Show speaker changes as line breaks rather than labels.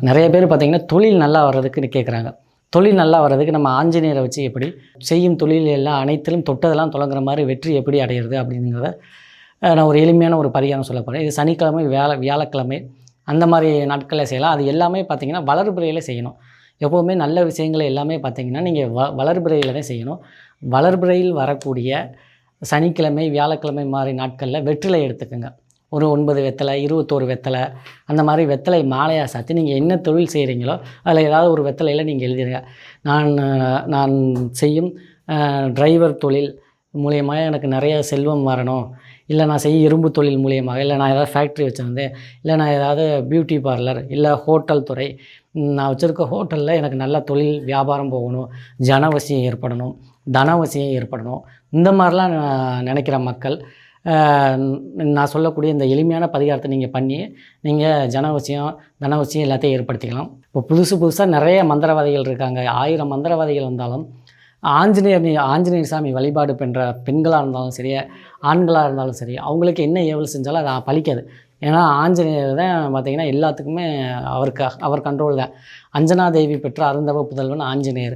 நிறைய பேர் பார்த்திங்கன்னா தொழில் நல்லா வர்றதுக்குன்னு கேட்குறாங்க. தொழில் நல்லா வர்றதுக்கு நம்ம ஆஞ்சநேயரை வச்சு எப்படி செய்யும் தொழில் எல்லாம் அனைத்திலும் தொட்டதெல்லாம் தொடங்குற மாதிரி வெற்றி எப்படி அடையிறது அப்படிங்கிறத நான் ஒரு எளிமையான ஒரு பரிகாரம் சொல்ல போகிறேன். இது சனிக்கிழமை, வியாழக்கிழமை அந்த மாதிரி நாட்களில் செய்யலாம். அது எல்லாமே பார்த்திங்கன்னா வளர்பிறையில் செய்யணும். எப்போவுமே நல்ல விஷயங்களை எல்லாமே பார்த்திங்கன்னா நீங்கள் வளர்பிறையில் தான் செய்யணும். வளர்பிறையில் வரக்கூடிய சனிக்கிழமை, வியாழக்கிழமை மாதிரி நாட்களில் வெற்றிலை எடுத்துக்கோங்க. ஒரு 9 வெத்தலை, 21 வெத்தலை, அந்த மாதிரி வெத்தலை மாலையாக சாத்தி நீங்கள் என்ன தொழில் செய்கிறீங்களோ அதில் ஏதாவது ஒரு வெத்தலையில் நீங்கள் எழுதிடுங்க. நான் செய்யும் டிரைவர் தொழில் மூலியமாக எனக்கு நிறைய செல்வம் வரணும், இல்லை நான் செய்யும் இரும்பு தொழில் மூலியமாக, இல்லை நான் ஏதாவது ஃபேக்ட்ரி வச்சுருந்தேன், இல்லை நான் ஏதாவது பியூட்டி பார்லர், இல்லை ஹோட்டல் துறை, நான் வச்சுருக்க ஹோட்டலில் எனக்கு நல்ல தொழில் வியாபாரம் போகணும், ஜனவசியம் ஏற்படணும், தனவசியம் ஏற்படணும், இந்த மாதிரிலாம் நினைக்கிற மக்கள் நான் சொல்லக்கூடிய இந்த எளிமையான பரிகாரத்தை நீங்கள் பண்ணி நீங்கள் ஜனவசியம், தனவசியம் எல்லாத்தையும் ஏற்படுத்திக்கலாம். இப்போ புதுசாக நிறைய மந்திரவாதிகள் இருக்காங்க. 1000 மந்திரவாதிகள் வந்தாலும் ஆஞ்சநேயர் சாமி வழிபாடு பண்ணுற பெண்களாக இருந்தாலும் சரி, ஆண்களாக இருந்தாலும் சரி, அவங்களுக்கு என்ன ஏவல் செஞ்சாலும் அது பலிக்காது. ஏன்னா ஆஞ்சநேயர் தான் பார்த்திங்கன்னா எல்லாத்துக்குமே அவர் கண்ட்ரோல் தான். அஞ்சனா தேவி பெற்ற அருந்தவ புதல்வன் ஆஞ்சநேயர்.